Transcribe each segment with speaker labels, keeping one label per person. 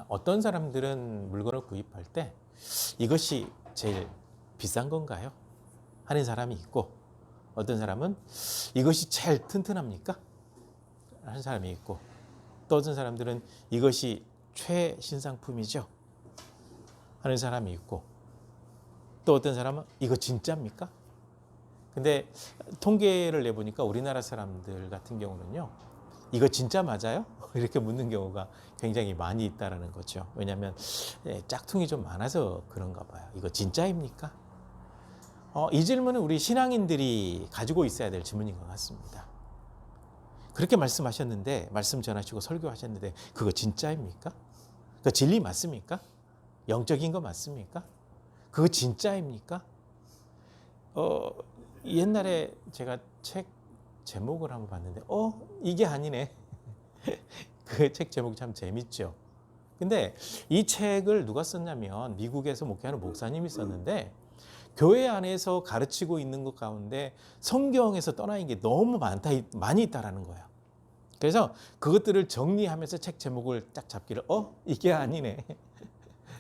Speaker 1: 어떤 사람들은 물건을 구입할 때 이것이 제일 비싼 건가요? 하는 사람이 있고, 어떤 사람은 이것이 제일 튼튼합니까? 하는 사람이 있고, 또 어떤 사람들은 이것이 최신상품이죠? 하는 사람이 있고, 또 어떤 사람은 이거 진짜입니까? 근데 통계를 내보니까 우리나라 사람들 같은 경우는요, 이거 진짜 맞아요? 이렇게 묻는 경우가 굉장히 많이 있다는 거죠. 왜냐하면 짝퉁이 좀 많아서 그런가 봐요. 이거 진짜입니까? 이 질문은 우리 신앙인들이 가지고 있어야 될 질문인 것 같습니다. 그렇게 말씀하셨는데, 말씀 전하시고 설교하셨는데 그거 진짜입니까? 그 진리 맞습니까? 영적인 거 맞습니까? 그거 진짜입니까? 옛날에 제가 책 제목을 한번 봤는데 이게 아니네. 그 책 제목이 참 재밌죠. 근데 이 책을 누가 썼냐면 미국에서 목회하는 목사님이 썼는데, 교회 안에서 가르치고 있는 것 가운데 성경에서 떠나 있는 게 너무 많이 있다라는 거예요. 그래서 그것들을 정리하면서 책 제목을 딱 잡기를 이게 아니네.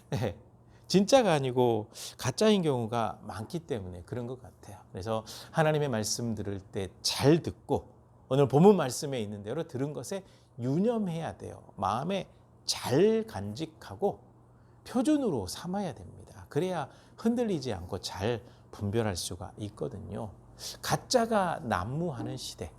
Speaker 1: 네, 진짜가 아니고 가짜인 경우가 많기 때문에 그런 것 같아요. 그래서 하나님의 말씀 들을 때 잘 듣고, 오늘 본문 말씀에 있는 대로 들은 것에 유념해야 돼요. 마음에 잘 간직하고 표준으로 삼아야 됩니다. 그래야 흔들리지 않고 잘 분별할 수가 있거든요. 가짜가 난무하는 시대,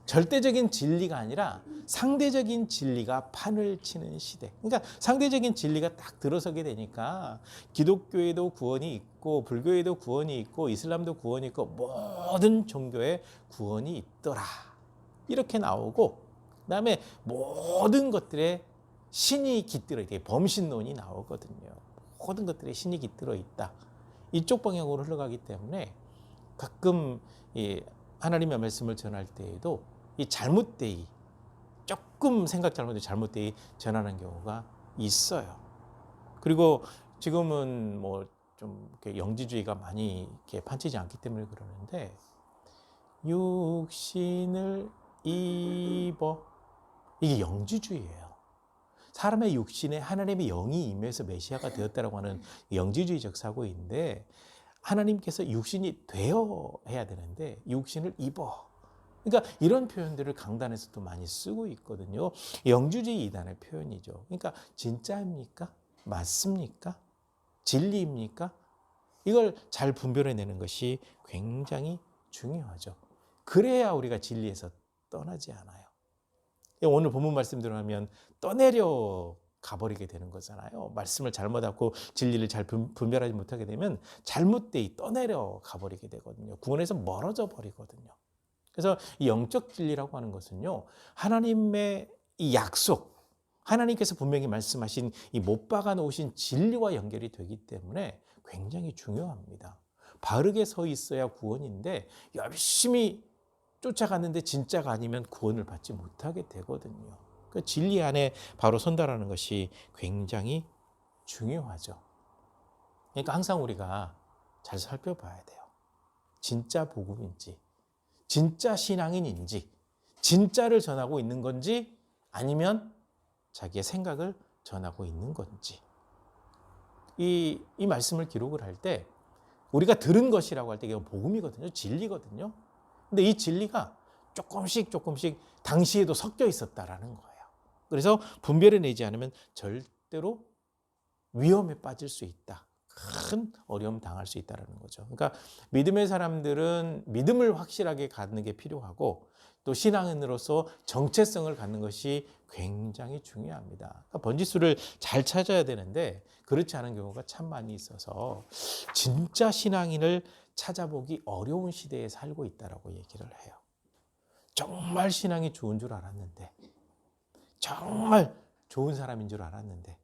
Speaker 1: 절대적인 진리가 아니라 상대적인 진리가 판을 치는 시대. 그러니까 상대적인 진리가 딱 들어서게 되니까 기독교에도 구원이 있고, 불교에도 구원이 있고, 이슬람도 구원이 있고, 모든 종교에 구원이 있더라, 이렇게 나오고, 그다음에 모든 것들에 신이 깃들어 있다. 범신론이 나오거든요. 모든 것들에 신이 깃들어 있다. 이쪽 방향으로 흘러가기 때문에 가끔 하나님의 말씀을 전할 때에도 이 잘못되이, 조금 생각 잘못되이 전하는 경우가 있어요. 그리고 지금은 뭐 좀 영지주의가 많이 이렇게 판치지 않기 때문에 그러는데, 육신을 입어, 이게 영지주의예요. 사람의 육신에 하나님의 영이 임해서 메시아가 되었다라고 하는 영지주의적 사고인데, 하나님께서 육신이 되어 해야 되는데 육신을 입어. 그러니까 이런 표현들을 강단에서도 많이 쓰고 있거든요. 영주주의 이단의 표현이죠. 그러니까 진짜입니까? 맞습니까? 진리입니까? 이걸 잘 분별해내는 것이 굉장히 중요하죠. 그래야 우리가 진리에서 떠나지 않아요. 오늘 본문 말씀대로 하면 떠내려 가버리게 되는 거잖아요. 말씀을 잘못 듣고 진리를 잘 분별하지 못하게 되면 잘못되이 떠내려 가버리게 되거든요. 구원에서 멀어져 버리거든요. 그래서 이 영적 진리라고 하는 것은요, 하나님의 이 약속, 하나님께서 분명히 말씀하신 이 못 박아 놓으신 진리와 연결이 되기 때문에 굉장히 중요합니다. 바르게 서 있어야 구원인데 열심히 쫓아갔는데 진짜가 아니면 구원을 받지 못하게 되거든요. 그 진리 안에 바로 선다라는 것이 굉장히 중요하죠. 그러니까 항상 우리가 잘 살펴봐야 돼요. 진짜 복음인지, 진짜 신앙인인지, 진짜를 전하고 있는 건지, 아니면 자기의 생각을 전하고 있는 건지. 이 말씀을 기록을 할 때 우리가 들은 것이라고 할 때 이게 복음이거든요. 진리거든요. 근데 이 진리가 조금씩 당시에도 섞여 있었다라는 거예요. 그래서 분별해내지 않으면 절대로 위험에 빠질 수 있다. 큰 어려움 당할 수 있다는 거죠. 그러니까 믿음의 사람들은 믿음을 확실하게 갖는 게 필요하고, 또 신앙인으로서 정체성을 갖는 것이 굉장히 중요합니다. 그러니까 번지수를 잘 찾아야 되는데 그렇지 않은 경우가 참 많이 있어서 진짜 신앙인을 찾아보기 어려운 시대에 살고 있다라고 얘기를 해요. 정말 신앙이 좋은 줄 알았는데, 정말 좋은 사람인 줄 알았는데,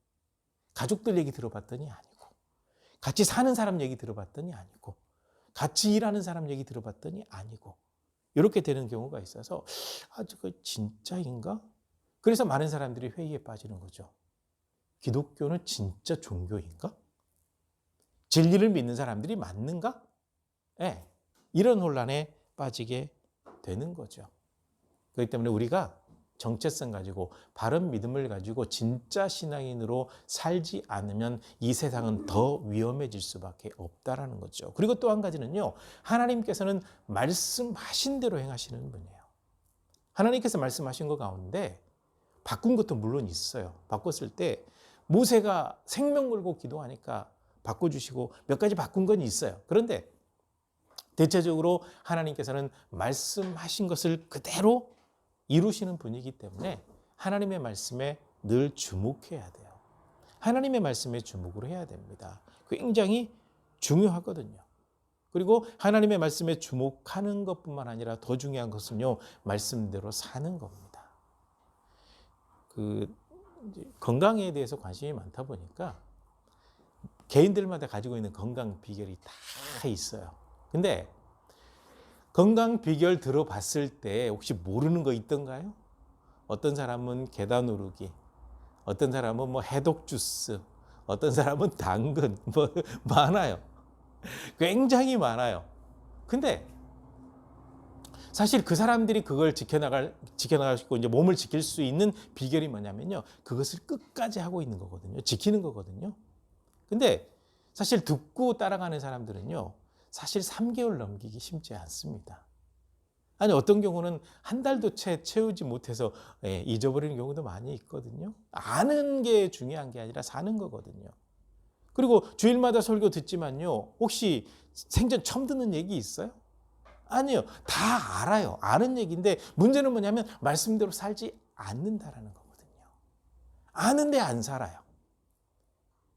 Speaker 1: 가족들 얘기 들어봤더니 아니고, 같이 사는 사람 얘기 들어봤더니 아니고, 같이 일하는 사람 얘기 들어봤더니 아니고, 이렇게 되는 경우가 있어서 저거 진짜인가? 그래서 많은 사람들이 회의에 빠지는 거죠. 기독교는 진짜 종교인가? 진리를 믿는 사람들이 맞는가? 네, 이런 혼란에 빠지게 되는 거죠. 그렇기 때문에 우리가 정체성 가지고 바른 믿음을 가지고 진짜 신앙인으로 살지 않으면 이 세상은 더 위험해질 수밖에 없다라는 거죠. 그리고 또 한 가지는요. 하나님께서는 말씀하신 대로 행하시는 분이에요. 하나님께서 말씀하신 것 가운데 바꾼 것도 물론 있어요. 바꿨을 때 모세가 생명 걸고 기도하니까 바꿔주시고 몇 가지 바꾼 건 있어요. 그런데 대체적으로 하나님께서는 말씀하신 것을 그대로 이루시는 분이기 때문에 하나님의 말씀에 늘 주목해야 돼요. 하나님의 말씀에 주목을 해야 됩니다. 굉장히 중요하거든요. 그리고 하나님의 말씀에 주목하는 것뿐만 아니라 더 중요한 것은요, 말씀대로 사는 겁니다. 건강에 대해서 관심이 많다 보니까 개인들마다 가지고 있는 건강 비결이 다 있어요. 근데 건강 비결 들어봤을 때 혹시 모르는 거 있던가요? 어떤 사람은 계단 오르기, 어떤 사람은 해독 주스, 어떤 사람은 당근, 많아요. 굉장히 많아요. 근데 사실 그 사람들이 그걸 지켜나가고 이제 몸을 지킬 수 있는 비결이 뭐냐면요. 그것을 끝까지 하고 있는 거거든요. 지키는 거거든요. 근데 사실 듣고 따라가는 사람들은요. 사실 3개월 넘기기 쉽지 않습니다. 아니 어떤 경우는 한 달도 채우지 못해서 잊어버리는 경우도 많이 있거든요. 아는 게 중요한 게 아니라 사는 거거든요. 그리고 주일마다 설교 듣지만요. 혹시 생전 처음 듣는 얘기 있어요? 아니요. 다 알아요. 아는 얘기인데 문제는 뭐냐면 말씀대로 살지 않는다라는 거거든요. 아는데 안 살아요.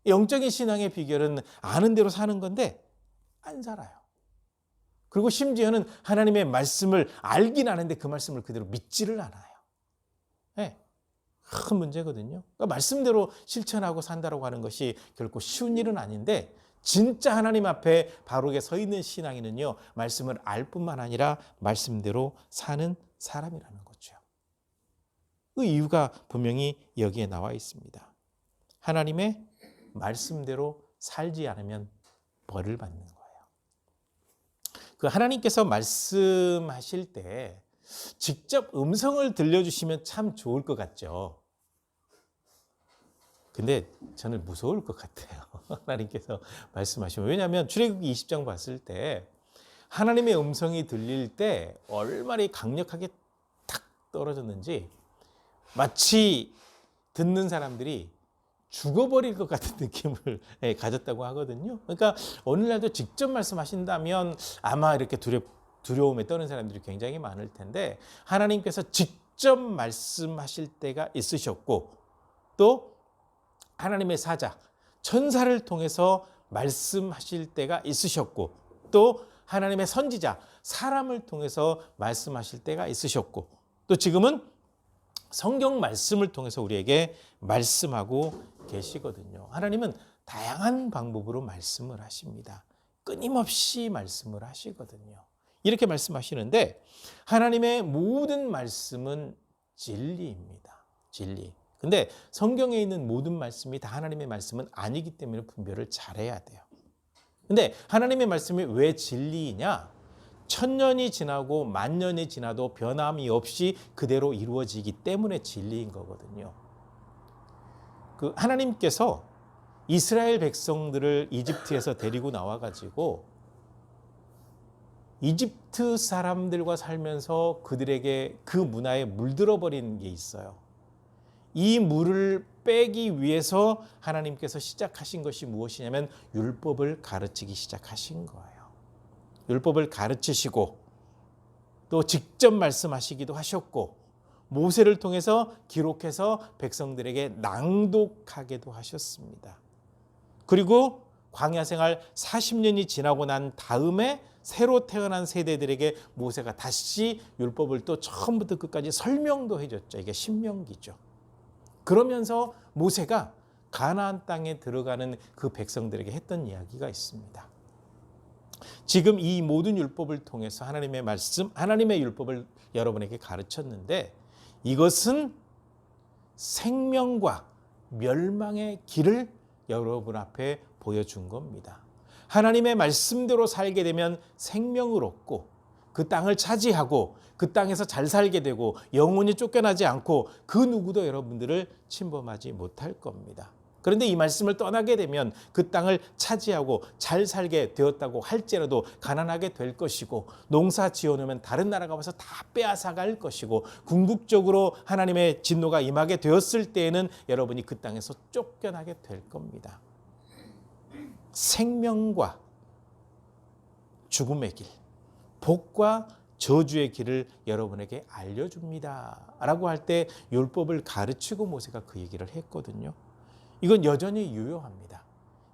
Speaker 1: 영적인 신앙의 비결은 아는 대로 사는 건데 안 살아요. 그리고 심지어는 하나님의 말씀을 알긴 아는데 그 말씀을 그대로 믿지를 않아요. 네. 큰 문제거든요. 그러니까 말씀대로 실천하고 산다고 하는 것이 결코 쉬운 일은 아닌데 진짜 하나님 앞에 바르게 서 있는 신앙인은요. 말씀을 알 뿐만 아니라 말씀대로 사는 사람이라는 거죠. 그 이유가 분명히 여기에 나와 있습니다. 하나님의 말씀대로 살지 않으면 벌을 받는 거예요. 그 하나님께서 말씀하실 때 직접 음성을 들려주시면 참 좋을 것 같죠. 근데 저는 무서울 것 같아요. 하나님께서 말씀하시면. 왜냐하면 출애굽기 20장 봤을 때 하나님의 음성이 들릴 때 얼마나 강력하게 탁 떨어졌는지 마치 듣는 사람들이 죽어버릴 것 같은 느낌을 가졌다고 하거든요. 그러니까 오늘날도 직접 말씀하신다면 아마 이렇게 두려움에 떠는 사람들이 굉장히 많을 텐데 하나님께서 직접 말씀하실 때가 있으셨고 또 하나님의 사자, 천사를 통해서 말씀하실 때가 있으셨고 또 하나님의 선지자, 사람을 통해서 말씀하실 때가 있으셨고 또 지금은 성경 말씀을 통해서 우리에게 말씀하고 계시거든요. 하나님은 다양한 방법으로 말씀을 하십니다. 끊임없이 말씀을 하시거든요. 이렇게 말씀하시는데 하나님의 모든 말씀은 진리입니다. 진리. 근데 성경에 있는 모든 말씀이 다 하나님의 말씀은 아니기 때문에 분별을 잘해야 돼요. 근데 하나님의 말씀이 왜 진리이냐? 1000년이 지나고 10,000년이 지나도 변함이 없이 그대로 이루어지기 때문에 진리인 거거든요. 그 하나님께서 이스라엘 백성들을 이집트에서 데리고 나와가지고 이집트 사람들과 살면서 그들에게 그 문화에 물들어버린 게 있어요. 이 물을 빼기 위해서 하나님께서 시작하신 것이 무엇이냐면 율법을 가르치기 시작하신 거예요. 율법을 가르치시고 또 직접 말씀하시기도 하셨고 모세를 통해서 기록해서 백성들에게 낭독하게도 하셨습니다. 그리고 광야 생활 40년이 지나고 난 다음에 새로 태어난 세대들에게 모세가 다시 율법을 또 처음부터 끝까지 설명도 해줬죠. 이게 신명기죠. 그러면서 모세가 가나안 땅에 들어가는 그 백성들에게 했던 이야기가 있습니다. 지금 이 모든 율법을 통해서 하나님의 말씀, 하나님의 율법을 여러분에게 가르쳤는데 이것은 생명과 멸망의 길을 여러분 앞에 보여준 겁니다. 하나님의 말씀대로 살게 되면 생명을 얻고 그 땅을 차지하고 그 땅에서 잘 살게 되고 영원히 쫓겨나지 않고 그 누구도 여러분들을 침범하지 못할 겁니다. 그런데 이 말씀을 떠나게 되면 그 땅을 차지하고 잘 살게 되었다고 할지라도 가난하게 될 것이고, 농사 지어놓으면 다른 나라가 와서 다 빼앗아갈 것이고, 궁극적으로 하나님의 진노가 임하게 되었을 때에는 여러분이 그 땅에서 쫓겨나게 될 겁니다. 생명과 죽음의 길, 복과 저주의 길을 여러분에게 알려줍니다 라고 할 때 율법을 가르치고 모세가 그 얘기를 했거든요. 이건 여전히 유효합니다.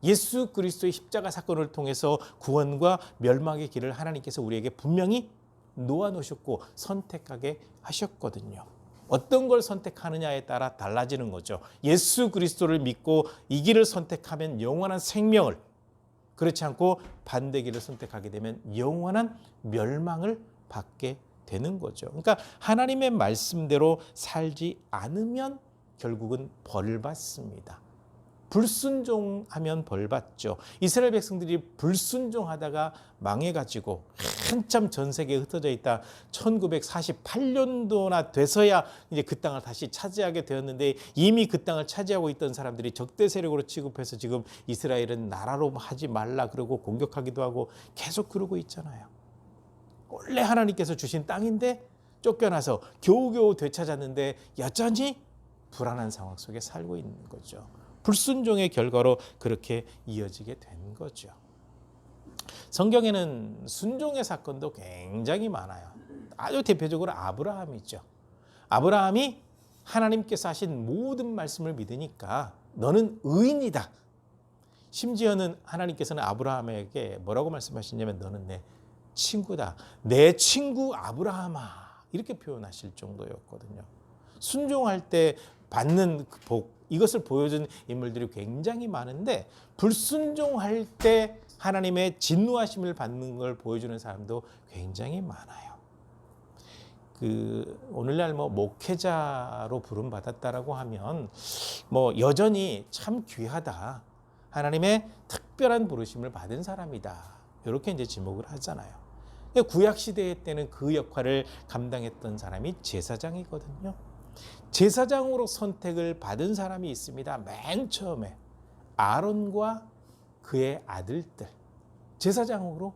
Speaker 1: 예수 그리스도의 십자가 사건을 통해서 구원과 멸망의 길을 하나님께서 우리에게 분명히 놓아놓으셨고 선택하게 하셨거든요. 어떤 걸 선택하느냐에 따라 달라지는 거죠. 예수 그리스도를 믿고 이 길을 선택하면 영원한 생명을, 그렇지 않고 반대 길을 선택하게 되면 영원한 멸망을 받게 되는 거죠. 그러니까 하나님의 말씀대로 살지 않으면 결국은 벌 받습니다. 불순종하면 벌 받죠. 이스라엘 백성들이 불순종하다가 망해가지고 한참 전 세계에 흩어져 있다 1948년도나 돼서야 이제 그 땅을 다시 차지하게 되었는데, 이미 그 땅을 차지하고 있던 사람들이 적대 세력으로 취급해서 지금 이스라엘은 나라로 하지 말라 그러고 공격하기도 하고 계속 그러고 있잖아요. 원래 하나님께서 주신 땅인데 쫓겨나서 겨우겨우 되찾았는데 여전히 불안한 상황 속에 살고 있는 거죠. 불순종의 결과로 그렇게 이어지게 된 거죠. 성경에는 순종의 사건도 굉장히 많아요. 아주 대표적으로 아브라함이죠. 아브라함이 하나님께서 하신 모든 말씀을 믿으니까 너는 의인이다. 심지어는 하나님께서는 아브라함에게 뭐라고 말씀하시냐면 너는 내 친구다. 내 친구 아브라함아. 이렇게 표현하실 정도였거든요. 순종할 때 받는 그 복, 이것을 보여준 인물들이 굉장히 많은데, 불순종할 때 하나님의 진노하심을 받는 걸 보여주는 사람도 굉장히 많아요. 오늘날 목회자로 부름 받았다라고 하면 여전히 참 귀하다, 하나님의 특별한 부르심을 받은 사람이다, 이렇게 이제 지목을 하잖아요. 구약 시대 때는 그 역할을 감당했던 사람이 제사장이거든요. 제사장으로 선택을 받은 사람이 있습니다. 맨 처음에 아론과 그의 아들들, 제사장으로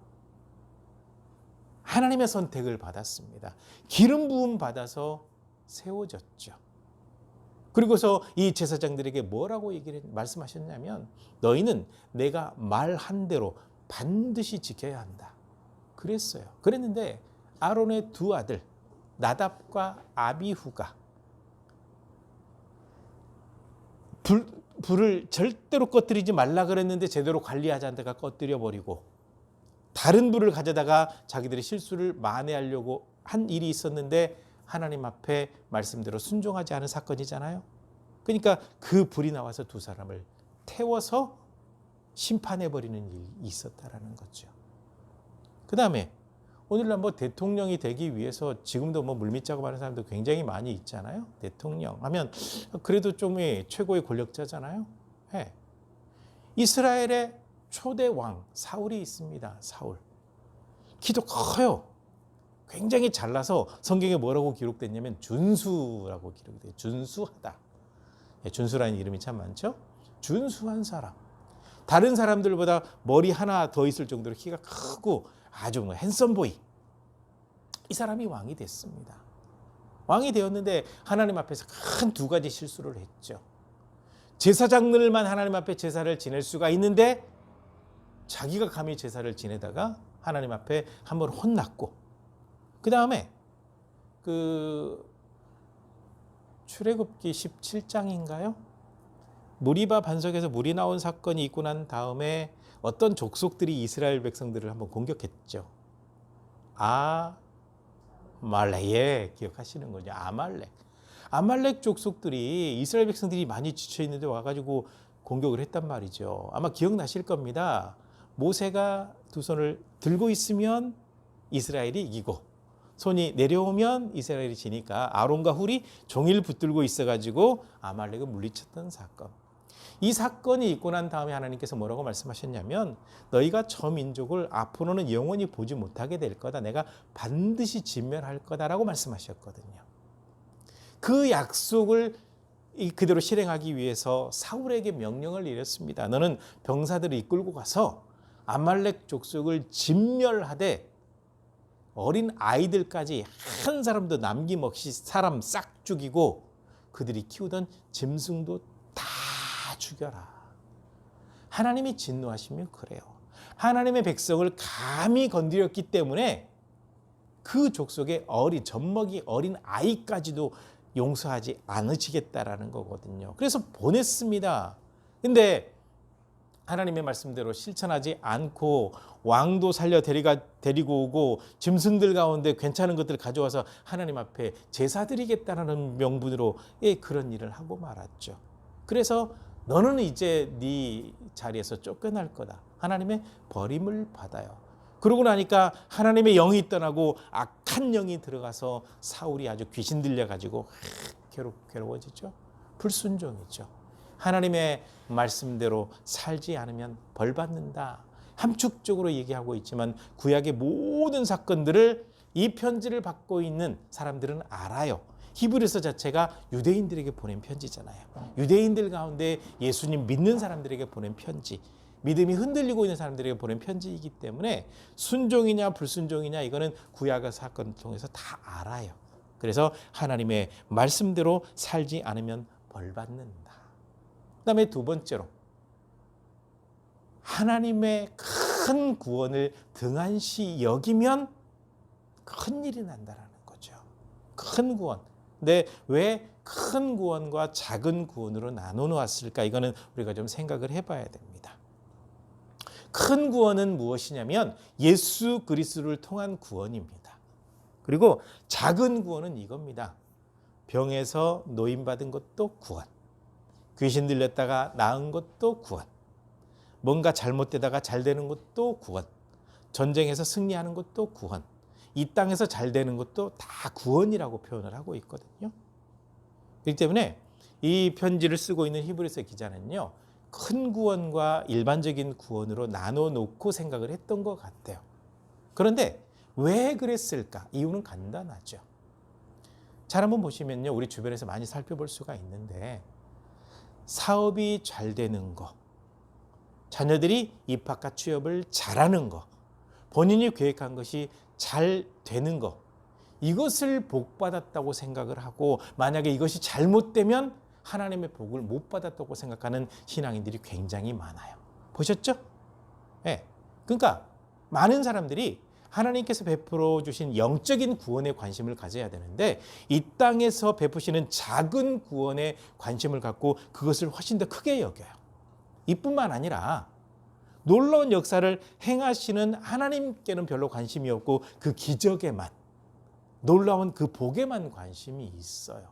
Speaker 1: 하나님의 선택을 받았습니다. 기름 부음 받아서 세워졌죠. 그리고서 이 제사장들에게 뭐라고 말씀하셨냐면, 너희는 내가 말한 대로 반드시 지켜야 한다 그랬어요. 그랬는데 아론의 두 아들 나답과 아비후가 불을 절대로 꺼뜨리지 말라 그랬는데 제대로 관리하지 않다가 꺼뜨려 버리고, 다른 불을 가져다가 자기들의 실수를 만회하려고 한 일이 있었는데 하나님 앞에 말씀대로 순종하지 않은 사건이잖아요. 그러니까 그 불이 나와서 두 사람을 태워서 심판해버리는 일이 있었다라는 거죠. 그 다음에 오늘날 대통령이 되기 위해서 지금도 물밑 작업하는 사람도 굉장히 많이 있잖아요. 대통령 하면 그래도 좀 최고의 권력자잖아요. 네. 이스라엘의 초대 왕 사울이 있습니다. 사울. 키도 커요. 굉장히 잘나서 성경에 뭐라고 기록됐냐면 준수라고 기록이 돼요. 준수하다. 준수라는 이름이 참 많죠. 준수한 사람. 다른 사람들보다 머리 하나 더 있을 정도로 키가 크고 아주 핸섬보이. 이 사람이 왕이 됐습니다. 왕이 되었는데 하나님 앞에서 큰 두 가지 실수를 했죠. 제사장들만 하나님 앞에 제사를 지낼 수가 있는데 자기가 감히 제사를 지내다가 하나님 앞에 한번 혼났고, 그 다음에 출애굽기 17장인가요? 무리바 반석에서 물이 나온 사건이 있고 난 다음에 어떤 족속들이 이스라엘 백성들을 한번 공격했죠. 아말렉, 기억하시는 거죠. 아말렉 족속들이 이스라엘 백성들이 많이 지쳐 있는데 와가지고 공격을 했단 말이죠. 아마 기억나실 겁니다. 모세가 두 손을 들고 있으면 이스라엘이 이기고 손이 내려오면 이스라엘이 지니까 아론과 훌이 종일 붙들고 있어가지고 아말렉을 물리쳤던 사건. 이 사건이 있고 난 다음에 하나님께서 뭐라고 말씀하셨냐면 너희가 저 민족을 앞으로는 영원히 보지 못하게 될 거다. 내가 반드시 진멸할 거다라고 말씀하셨거든요. 그 약속을 그대로 실행하기 위해서 사울에게 명령을 내렸습니다. 너는 병사들을 이끌고 가서 아말렉 족속을 진멸하되 어린 아이들까지 한 사람도 남김없이 사람 싹 죽이고 그들이 키우던 짐승도 다 죽여라. 하나님이 진노하시면 그래요. 하나님의 백성을 감히 건드렸기 때문에 그 족속의 젖먹이 어린 아이까지도 용서하지 않으시겠다라는 거거든요. 그래서 보냈습니다. 근데 하나님의 말씀대로 실천하지 않고 왕도 살려 데리고 오고 짐승들 가운데 괜찮은 것들을 가져와서 하나님 앞에 제사 드리겠다는 명분으로 그런 일을 하고 말았죠. 그래서 너는 이제 네 자리에서 쫓겨날 거다. 하나님의 버림을 받아요. 그러고 나니까 하나님의 영이 떠나고 악한 영이 들어가서 사울이 아주 귀신 들려가지고 괴로워지죠. 불순종이죠. 하나님의 말씀대로 살지 않으면 벌 받는다. 함축적으로 얘기하고 있지만 구약의 모든 사건들을 이 편지를 받고 있는 사람들은 알아요. 히브리서 자체가 유대인들에게 보낸 편지잖아요. 유대인들 가운데 예수님 믿는 사람들에게 보낸 편지, 믿음이 흔들리고 있는 사람들에게 보낸 편지이기 때문에 순종이냐 불순종이냐 이거는 구약의 사건을 통해서 다 알아요. 그래서 하나님의 말씀대로 살지 않으면 벌 받는다. 그다음에 두 번째로 하나님의 큰 구원을 등한시 여기면 큰 일이 난다라는 거죠. 큰 구원. 근데 왜 큰 구원과 작은 구원으로 나눠 놓았을까? 이거는 우리가 좀 생각을 해봐야 됩니다. 큰 구원은 무엇이냐면 예수 그리스도를 통한 구원입니다. 그리고 작은 구원은 이겁니다. 병에서 노임받은 것도 구원. 귀신 들렸다가 나은 것도 구원. 뭔가 잘못되다가 잘 되는 것도 구원. 전쟁에서 승리하는 것도 구원. 이 땅에서 잘 되는 것도 다 구원이라고 표현을 하고 있거든요. 그렇기 때문에 이 편지를 쓰고 있는 히브리서 기자는요. 큰 구원과 일반적인 구원으로 나눠 놓고 생각을 했던 것 같아요. 그런데 왜 그랬을까? 이유는 간단하죠. 잘 한번 보시면요. 우리 주변에서 많이 살펴볼 수가 있는데 사업이 잘 되는 거, 자녀들이 입학과 취업을 잘하는 거, 본인이 계획한 것이 잘 되는 거, 이것을 복받았다고 생각을 하고 만약에 이것이 잘못되면 하나님의 복을 못 받았다고 생각하는 신앙인들이 굉장히 많아요. 보셨죠? 네. 그러니까 많은 사람들이 하나님께서 베풀어 주신 영적인 구원에 관심을 가져야 되는데 이 땅에서 베푸시는 작은 구원에 관심을 갖고 그것을 훨씬 더 크게 여겨요. 이뿐만 아니라 놀라운 역사를 행하시는 하나님께는 별로 관심이 없고 그 기적에만, 놀라운 그 복에만 관심이 있어요.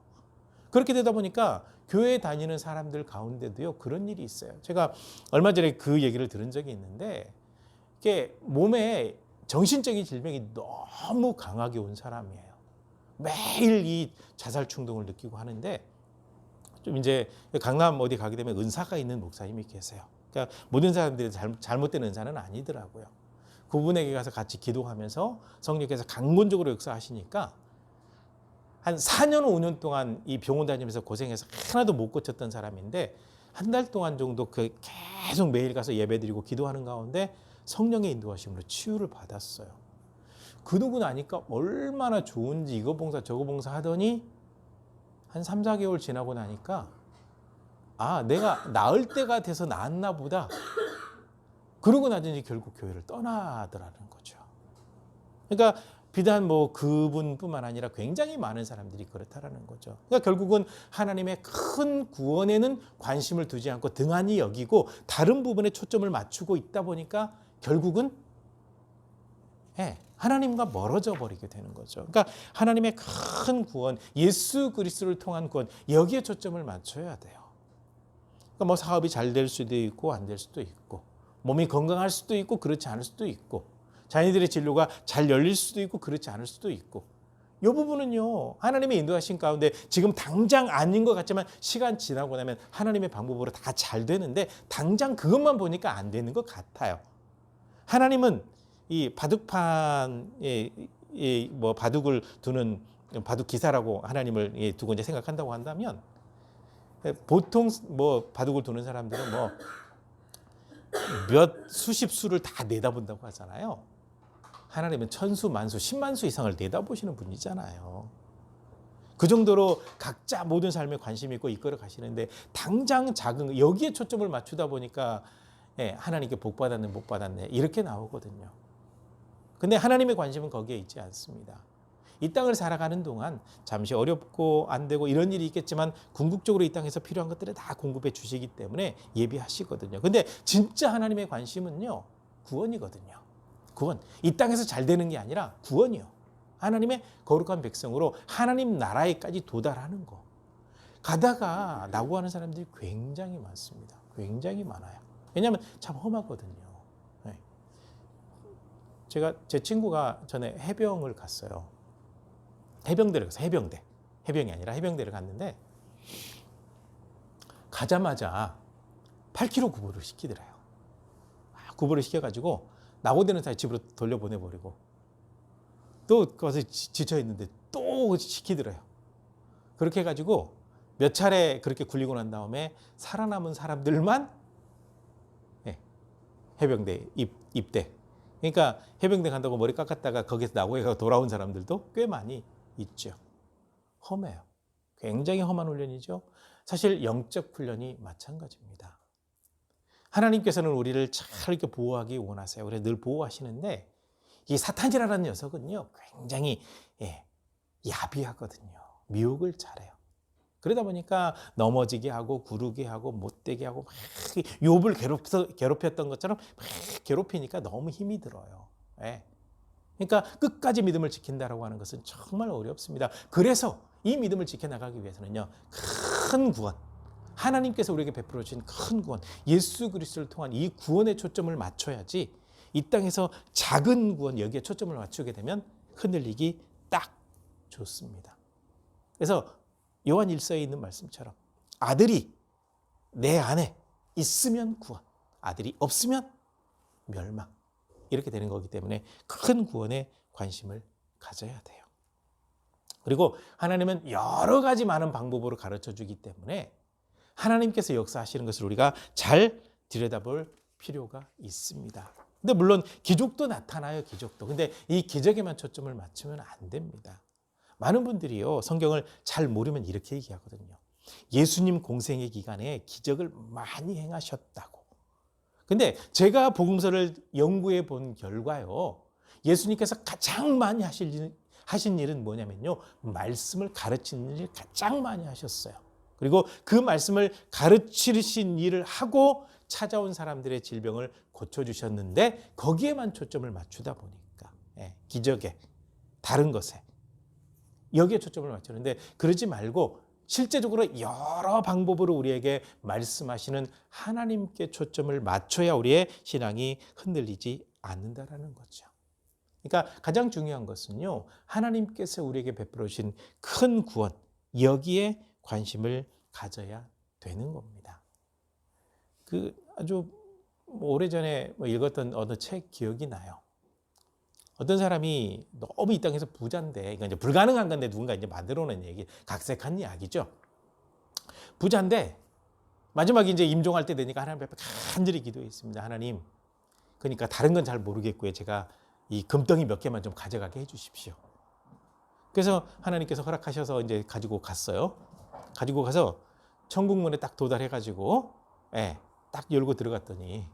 Speaker 1: 그렇게 되다 보니까 교회 다니는 사람들 가운데도요 그런 일이 있어요. 제가 얼마 전에 그 얘기를 들은 적이 있는데 이게 몸에 정신적인 질병이 너무 강하게 온 사람이에요. 매일 이 자살 충동을 느끼고 하는데 좀 이제 강남 어디 가게 되면 은사가 있는 목사님이 계세요. 그러니까 모든 사람들이 잘못된 은사는 아니더라고요. 그분에게 가서 같이 기도하면서 성령께서 강권적으로 역사하시니까 한 4년, 5년 동안 이 병원 다니면서 고생해서 하나도 못 고쳤던 사람인데 한 달 동안 정도 계속 매일 가서 예배드리고 기도하는 가운데 성령의 인도하심으로 치유를 받았어요. 그 누구 나니까 얼마나 좋은지 이거 봉사 저거 봉사 하더니 한 3, 4개월 지나고 나니까 아, 내가 나을 때가 돼서 나았나 보다. 그러고 나더니 결국 교회를 떠나더라는 거죠. 그러니까 비단 뭐 그분뿐만 아니라 굉장히 많은 사람들이 그렇다라는 거죠. 그러니까 결국은 하나님의 큰 구원에는 관심을 두지 않고 등한히 여기고 다른 부분에 초점을 맞추고 있다 보니까 결국은 하나님과 멀어져 버리게 되는 거죠. 그러니까 하나님의 큰 구원, 예수 그리스도를 통한 구원, 여기에 초점을 맞춰야 돼요. 그러니까 뭐 사업이 잘 될 수도 있고 안 될 수도 있고 몸이 건강할 수도 있고 그렇지 않을 수도 있고 자녀들의 진로가 잘 열릴 수도 있고 그렇지 않을 수도 있고 이 부분은요, 하나님의 인도하신 가운데 지금 당장 아닌 것 같지만 시간 지나고 나면 하나님의 방법으로 다 잘 되는데 당장 그것만 보니까 안 되는 것 같아요. 하나님은 이 바둑판에 뭐 바둑을 두는 바둑 기사라고 하나님을 두고 이제 생각한다고 한다면 보통 뭐 바둑을 두는 사람들은 뭐 몇 수십 수를 다 내다본다고 하잖아요. 하나님은 천수, 만수, 10만 수 이상을 내다보시는 분이잖아요. 그 정도로 각자 모든 삶에 관심 있고 이끌어 가시는데 당장 작은 여기에 초점을 맞추다 보니까 하나님께 복 받았네, 못 받았네 이렇게 나오거든요. 근데 하나님의 관심은 거기에 있지 않습니다. 이 땅을 살아가는 동안 잠시 어렵고 안 되고 이런 일이 있겠지만 궁극적으로 이 땅에서 필요한 것들을 다 공급해 주시기 때문에 예비하시거든요. 근데 진짜 하나님의 관심은요, 구원이거든요. 구원. 이 땅에서 잘 되는 게 아니라 구원이요. 하나님의 거룩한 백성으로 하나님 나라에까지 도달하는 거. 가다가 낙오하는 사람들이 굉장히 많습니다. 굉장히 많아요. 왜냐하면 참 험하거든요. 제 친구가 전에 해병을 갔어요. 해병대를 가서 해병이 아니라 해병대를 갔는데 가자마자 8km 구보를 시키더래요. 구보를 시켜가지고 낙오되는 사이 집으로 돌려보내버리고 또 가서 지쳐 있는데 또 시키더래요. 그렇게 해가지고 몇 차례 그렇게 굴리고 난 다음에 살아남은 사람들만 해병대 입대. 그러니까 해병대 간다고 머리 깎았다가 거기서 낙오해 가고 돌아온 사람들도 꽤 많이 있죠. 험해요. 굉장히 험한 훈련이죠. 사실 영적 훈련이 마찬가지입니다. 하나님께서는 우리를 잘 이렇게 보호하기 원하세요. 그래서 늘 보호하시는데 이 사탄이라는 녀석은요, 굉장히 야비하거든요. 미혹을 잘해요. 그러다 보니까 넘어지게 하고 구르게 하고 못되게 하고 막 욥을 괴롭혔던 것처럼 막 괴롭히니까 너무 힘이 들어요. 그러니까 끝까지 믿음을 지킨다라고 하는 것은 정말 어렵습니다. 그래서 이 믿음을 지켜나가기 위해서는요, 큰 구원, 하나님께서 우리에게 베풀어 주신 큰 구원, 예수 그리스도를 통한 이 구원에 초점을 맞춰야지 이 땅에서 작은 구원 여기에 초점을 맞추게 되면 흔들리기 딱 좋습니다. 그래서 요한 1서에 있는 말씀처럼 아들이 내 안에 있으면 구원, 아들이 없으면 멸망. 이렇게 되는 거기 때문에 큰 구원에 관심을 가져야 돼요. 그리고 하나님은 여러 가지 많은 방법으로 가르쳐 주기 때문에 하나님께서 역사하시는 것을 우리가 잘 들여다볼 필요가 있습니다. 근데 물론 기적도 나타나요, 기적도. 근데 이 기적에만 초점을 맞추면 안 됩니다. 많은 분들이요, 성경을 잘 모르면 이렇게 얘기하거든요. 예수님 공생의 기간에 기적을 많이 행하셨다고. 근데 제가 복음서를 연구해 본 결과요, 예수님께서 가장 많이 하신 일은 뭐냐면요, 말씀을 가르치는 일을 가장 많이 하셨어요. 그리고 그 말씀을 가르치신 일을 하고 찾아온 사람들의 질병을 고쳐주셨는데 거기에만 초점을 맞추다 보니까 기적에, 다른 것에, 여기에 초점을 맞추는데 그러지 말고 실제적으로 여러 방법으로 우리에게 말씀하시는 하나님께 초점을 맞춰야 우리의 신앙이 흔들리지 않는다라는 거죠. 그러니까 가장 중요한 것은요, 하나님께서 우리에게 베풀어 주신 큰 구원, 여기에 관심을 가져야 되는 겁니다. 아주 오래전에 읽었던 어느 책 기억이 나요. 어떤 사람이 너무 이 땅에서 부자인데, 이건 이제 불가능한 건데 누군가 이제 만들어놓은 얘기, 각색한 이야기죠. 부자인데 마지막에 이제 임종할 때 되니까 하나님 앞에 간절히 기도했습니다. 하나님, 그러니까 다른 건 잘 모르겠고요, 제가 이 금덩이 몇 개만 좀 가져가게 해주십시오. 그래서 하나님께서 허락하셔서 이제 가지고 갔어요. 가지고 가서 천국문에 딱 도달해가지고, 딱 열고 들어갔더니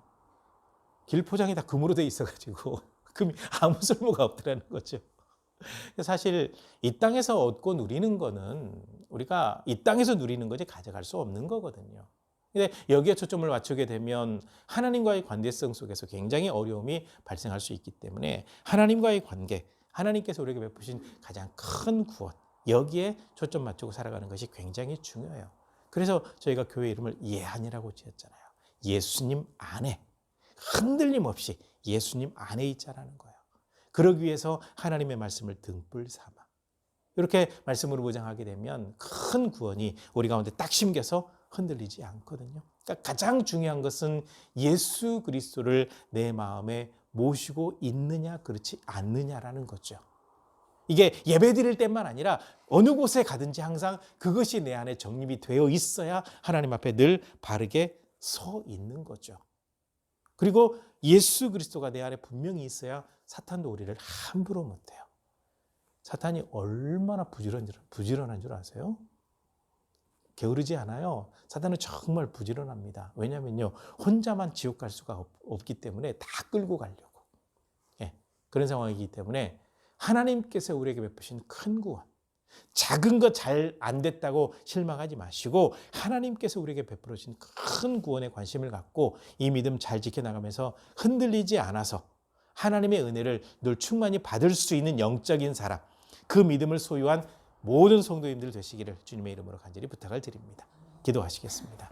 Speaker 1: 길포장이 다 금으로 돼 있어가지고 금이 아무 쓸모가 없더라는 거죠. 사실 이 땅에서 얻고 누리는 거는 우리가 이 땅에서 누리는 거지 가져갈 수 없는 거거든요. 근데 여기에 초점을 맞추게 되면 하나님과의 관계성 속에서 굉장히 어려움이 발생할 수 있기 때문에 하나님과의 관계, 하나님께서 우리에게 베푸신 가장 큰 구원, 여기에 초점 맞추고 살아가는 것이 굉장히 중요해요. 그래서 저희가 교회 이름을 예한이라고 지었잖아요. 예수님 안에, 흔들림 없이 예수님 안에 있자라는 거예요. 그러기 위해서 하나님의 말씀을 등불 삼아 이렇게 말씀으로 보장하게 되면 큰 구원이 우리 가운데 딱 심겨서 흔들리지 않거든요. 그러니까 가장 중요한 것은 예수 그리스도를 내 마음에 모시고 있느냐 그렇지 않느냐라는 거죠. 이게 예배 드릴 때만 아니라 어느 곳에 가든지 항상 그것이 내 안에 정립이 되어 있어야 하나님 앞에 늘 바르게 서 있는 거죠. 그리고 예수 그리스도가 내 안에 분명히 있어야 사탄도 우리를 함부로 못해요. 사탄이 얼마나 부지런한 줄 아세요? 게으르지 않아요. 사탄은 정말 부지런합니다. 왜냐하면요, 혼자만 지옥 갈 수가 없기 때문에 다 끌고 가려고. 예, 그런 상황이기 때문에 하나님께서 우리에게 베푸신 큰 구원, 작은 것 잘 안 됐다고 실망하지 마시고 하나님께서 우리에게 베풀어 주신 큰 구원에 관심을 갖고 이 믿음 잘 지켜나가면서 흔들리지 않아서 하나님의 은혜를 늘 충만히 받을 수 있는 영적인 사람, 그 믿음을 소유한 모든 성도님들 되시기를 주님의 이름으로 간절히 부탁을 드립니다. 기도하시겠습니다.